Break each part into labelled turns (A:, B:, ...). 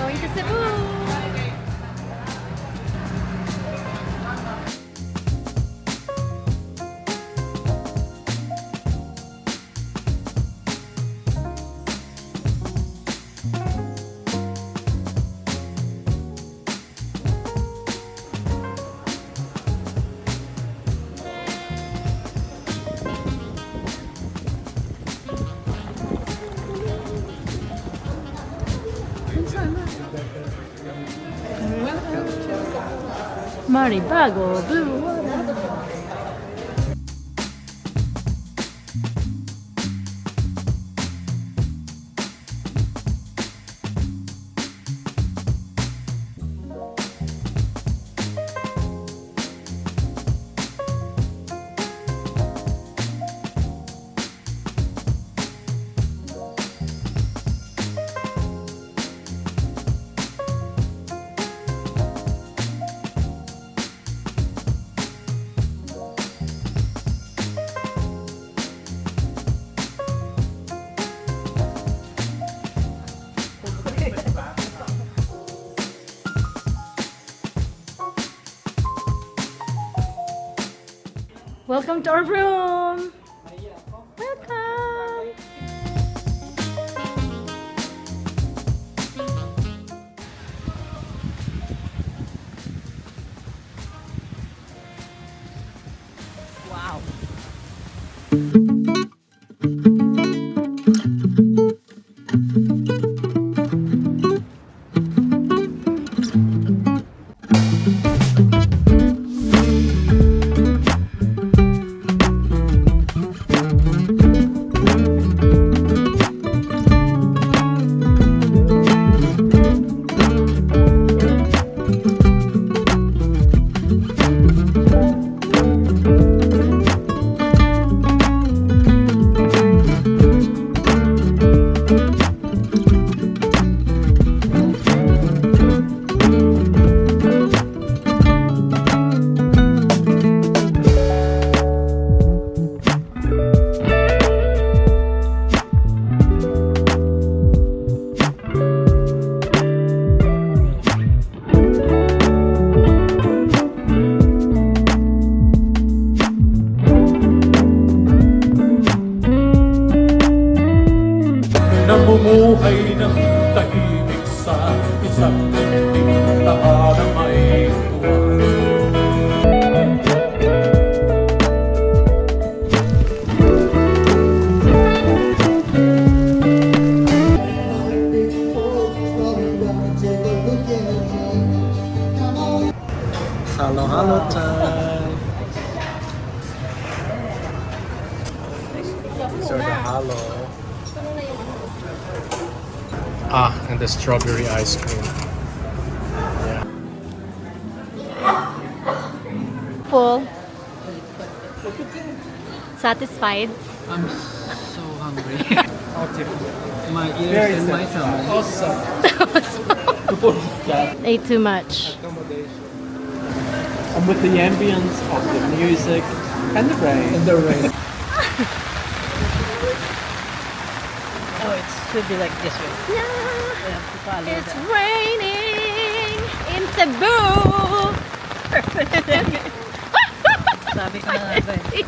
A: going to Cebu. Maribago Blue Water. Welcome to our room. Welcome. Wow.
B: Namumuhay ng tahimik sa isang munting tahanang may tuwa.
C: Halo time. These are the halo. And the strawberry ice cream. Yeah.
A: Full. Satisfied.
D: I'm so hungry. My ears and my tummy.
C: Awesome.
A: Ate too much.
C: And with the ambience of the music and the rain.
D: Oh, it should be like this way.
A: It's raining in Cebu.
D: Sabi ko na nga ba eh.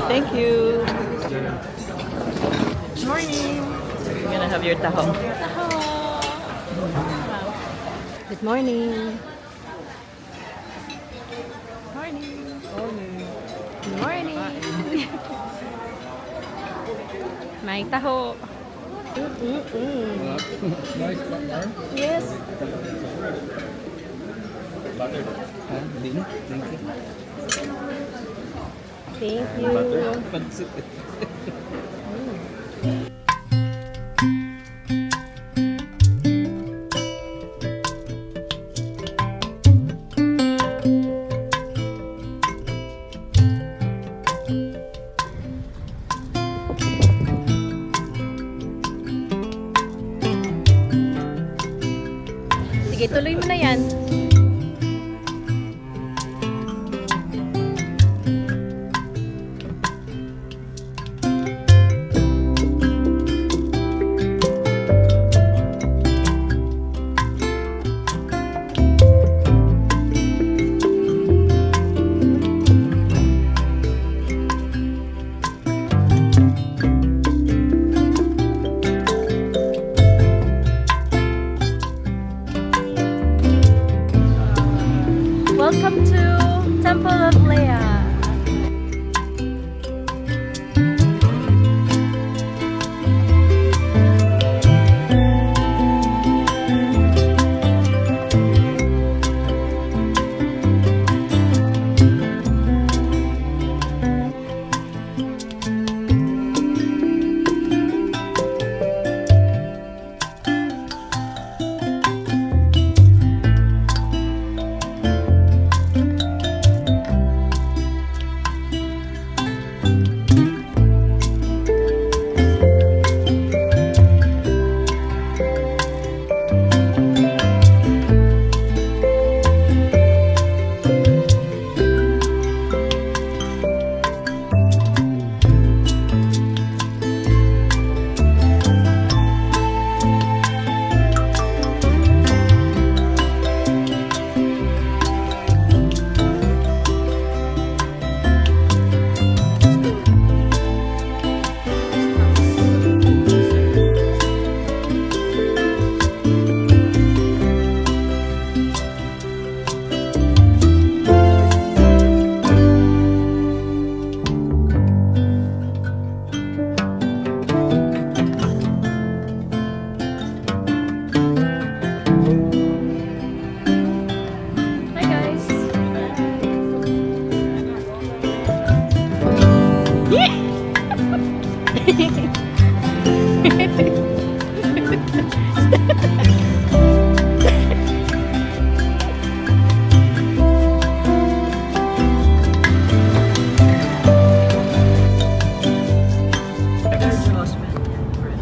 D: Thank you.
A: Good morning.
D: You're gonna have your taho.
A: Good morning. Good morning. May taho.
C: Nice butter.
A: Yes.
C: Butter. Thank you.
A: Thank you.
C: Pansit.
A: Sige, tuloy mo na yan. Welcome to Temple of Leia.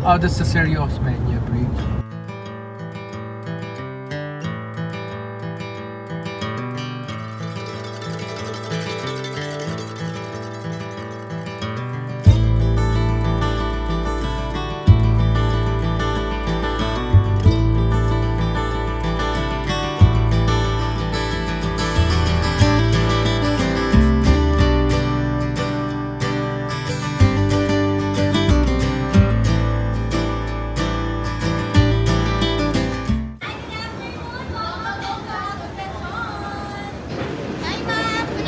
C: Oh, that's the serious menu bridge.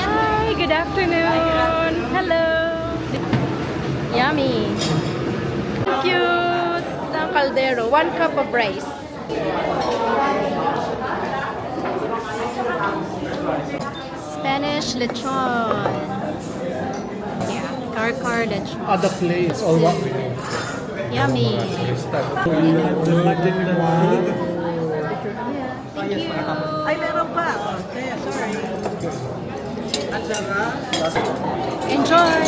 A: Hi, good afternoon. Hello. Yummy. Cute. Ang caldero. 1 cup of rice. Spanish lechon. Yeah, car lechon.
C: The clay is all what we know.
A: Yummy.
E: Ay, meron pa. Okay, sorry. At saka,
A: Enjoy.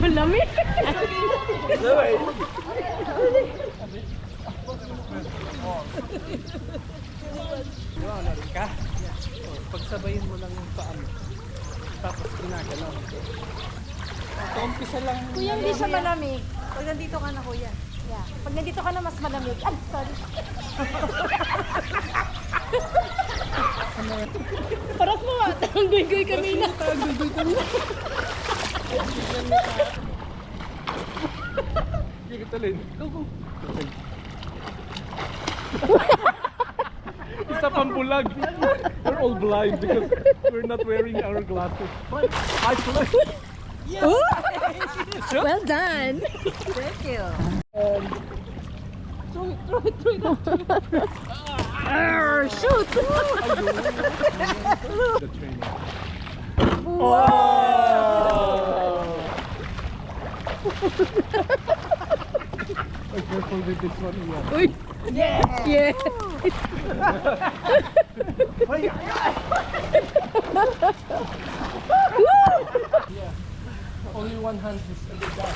A: Lamig.
C: lang sa ano. Tapos ginagalaw. So, umpisa lang.
A: Kuya, hindi siya malamig.
E: Pag nandito ka na, kuya.
A: Yeah. Pag nandito ka na, mas malamig. Ay, sorry. Parang mo, tanggoy-goy kami na.
C: Tanggoy kami. Hindi kita rin. Go. Isa pang bulag. We're all blind because we're not wearing our glasses. I fly.
A: Well done.
E: Thank you.
C: Throw it up.
A: Shoot!
C: The training. Be careful with this one. Yeah.
A: Yeah.
C: Only one hand is in the back.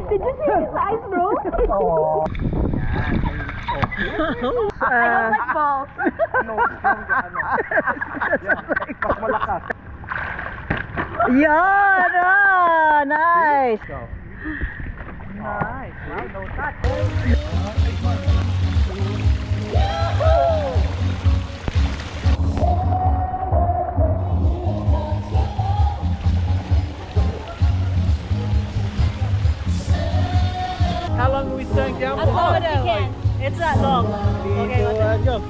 A: Did you see his eyes, bro? I don't like balls.
C: Mas malakas.
E: Yan! Nice!
C: Nice. Wow, no touch. How long we stand down?
A: As long as we can.
E: It's not long. Okay,
C: Go.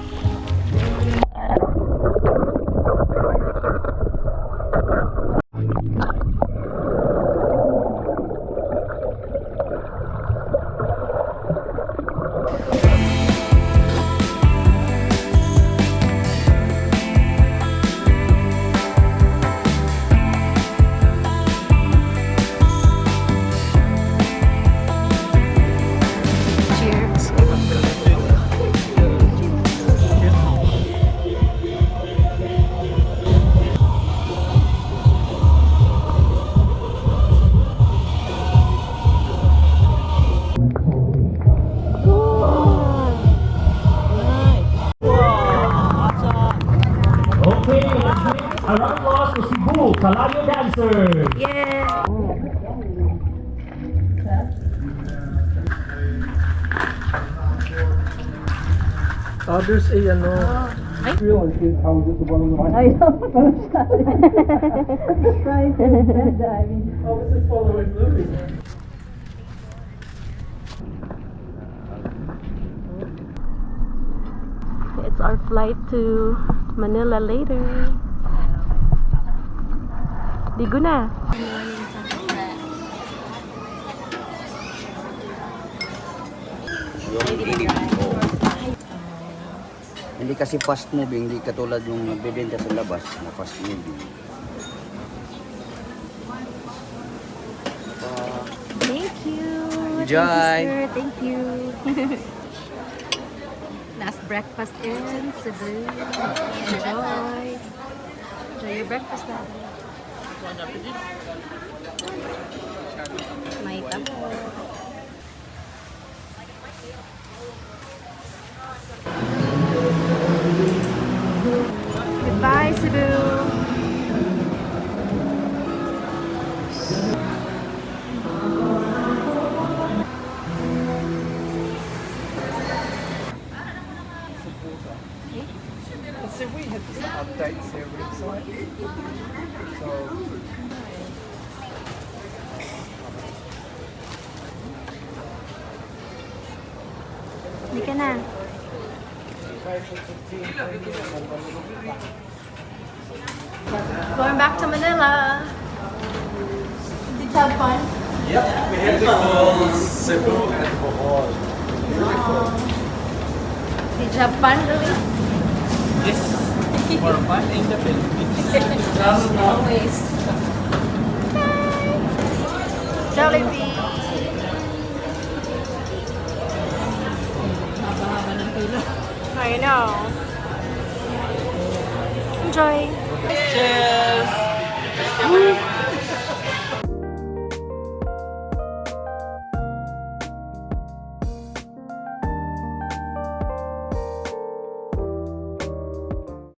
A: Cheers.
B: Okay, let's make a round loss to Cebu, Kalayo Dancer.
A: Yeah.
C: There's a ano. Real and see how the one of the
E: I don't know. Trying to bend diving.
C: Oh, this is following Louis.
A: It's our flight to Manila later. Ligo na.
F: Hindi kasi fast moving, hindi katulad nung nagbebenta sa labas na fast moving.
A: Thank you.
F: Enjoy.
A: Thank you, sir. Thank you. Last breakfast in Cebu. Enjoy. Enjoy your breakfast, Daddy. May tapo. Goodbye, Cebu.
C: So we had this update their website. So
A: Hindi ka na. Going back to Manila. Did you have fun?
C: yep, we had to Cebu and Bohol.
A: Did you have fun, really?
C: Yes, for fun in the Philippines.
A: Always. Jollibee. I know. Enjoy!
C: Cheers!